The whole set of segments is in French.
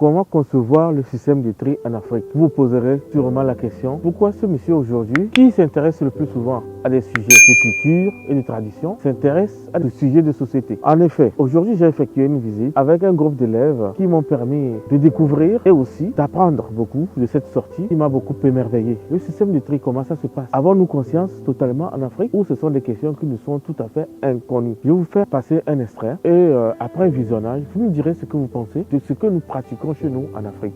Comment concevoir le système de tri en Afrique? Vous vous poserez sûrement la question, pourquoi ce monsieur aujourd'hui, qui s'intéresse le plus souvent à des sujets de culture et de tradition, s'intéresse à des sujets de société? En effet, aujourd'hui j'ai effectué une visite avec un groupe d'élèves qui m'ont permis de découvrir et aussi d'apprendre beaucoup de cette sortie qui m'a beaucoup émerveillé. Le système de tri, comment ça se passe? Avons-nous conscience totalement en Afrique ou ce sont des questions qui nous sont tout à fait inconnues? Je vais vous faire passer un extrait et après un visionnage, vous me direz ce que vous pensez de ce que nous pratiquons chez nous en Afrique.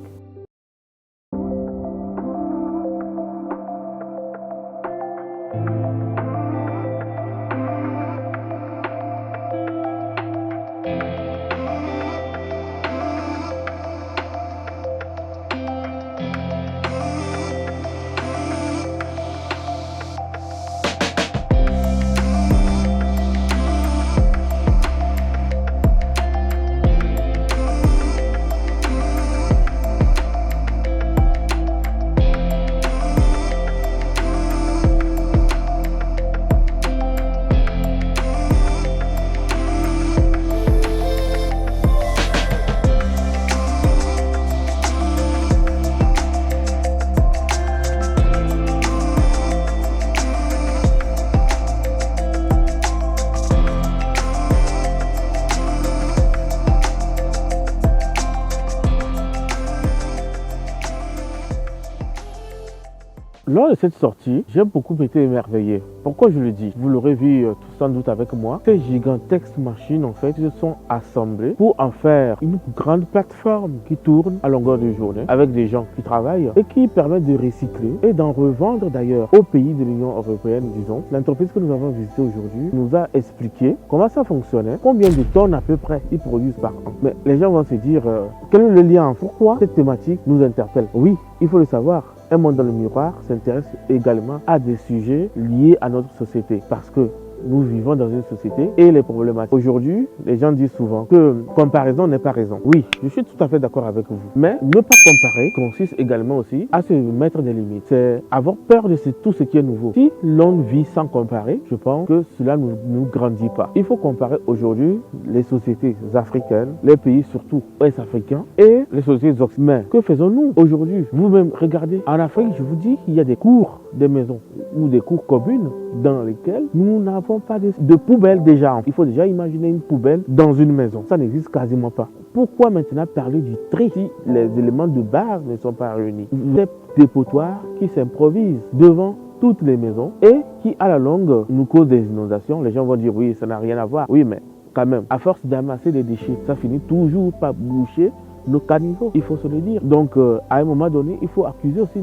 Lors de cette sortie, j'ai beaucoup été émerveillé. Pourquoi je le dis? Vous l'aurez vu sans doute avec moi. Ces gigantesques machines, en fait, se sont assemblées pour en faire une grande plateforme qui tourne à longueur de journée avec des gens qui travaillent et qui permettent de recycler et d'en revendre d'ailleurs aux pays de l'Union européenne, disons. L'entreprise que nous avons visitée aujourd'hui nous a expliqué comment ça fonctionnait, combien de tonnes à peu près ils produisent par an. Mais les gens vont se dire, quel est le lien? Pourquoi cette thématique nous interpelle? Oui, il faut le savoir. Un monde dans le miroir s'intéresse également à des sujets liés à notre société parce que nous vivons dans une société et les problématiques. Aujourd'hui, les gens disent souvent que comparaison n'est pas raison. Oui, je suis tout à fait d'accord avec vous. Mais ne pas comparer consiste également aussi à se mettre des limites. C'est avoir peur de tout ce qui est nouveau. Si l'on vit sans comparer, je pense que cela ne nous grandit pas. Il faut comparer aujourd'hui les sociétés africaines, les pays surtout ouest-africains et les sociétés occidentales. Mais que faisons-nous aujourd'hui? Vous-même, regardez, en Afrique, je vous dis, il y a des cours, des maisons ou des cours communes dans lesquelles nous n'avons pas de poubelle déjà. Il faut déjà imaginer une poubelle dans une maison. Ça n'existe quasiment pas. Pourquoi maintenant parler du tri si les éléments de base ne sont pas réunis? Des dépotoirs qui s'improvisent devant toutes les maisons et qui à la longue nous causent des inondations. Les gens vont dire oui, ça n'a rien à voir. Oui, mais quand même, à force d'amasser des déchets, ça finit toujours par boucher nos caniveaux, il faut se le dire. Donc, à un moment donné, il faut accuser aussi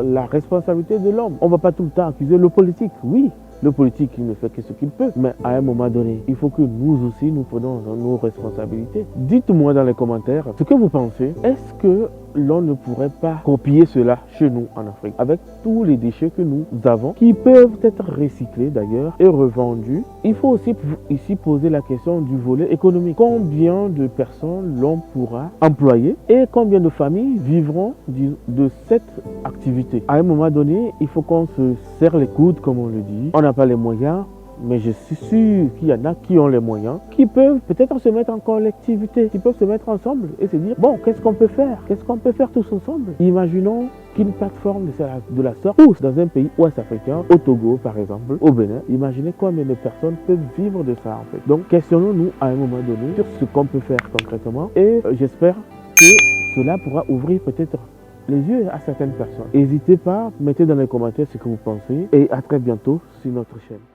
la responsabilité de l'homme. On ne va pas tout le temps accuser le politique. Oui, le politique, il ne fait que ce qu'il peut. Mais à un moment donné, il faut que nous aussi, nous prenions nos responsabilités. Dites-moi dans les commentaires ce que vous pensez. Est-ce que l'on ne pourrait pas copier cela chez nous en Afrique avec tous les déchets que nous avons qui peuvent être recyclés d'ailleurs et revendus? Il faut aussi ici poser la question du volet économique. Combien de personnes l'on pourra employer et combien de familles vivront de cette activité? À un moment donné, il faut qu'on se serre les coudes comme on le dit. On n'a pas les moyens. Mais je suis sûr qu'il y en a qui ont les moyens, qui peuvent peut-être se mettre en collectivité, qui peuvent se mettre ensemble et se dire, bon, qu'est-ce qu'on peut faire? Qu'est-ce qu'on peut faire tous ensemble? Imaginons qu'une plateforme de la sorte pousse dans un pays ouest-africain, au Togo par exemple, au Bénin. Imaginez combien de personnes peuvent vivre de ça en fait. Donc, questionnons-nous à un moment donné sur ce qu'on peut faire concrètement et j'espère que cela pourra ouvrir peut-être les yeux à certaines personnes. N'hésitez pas, mettez dans les commentaires ce que vous pensez et à très bientôt sur notre chaîne.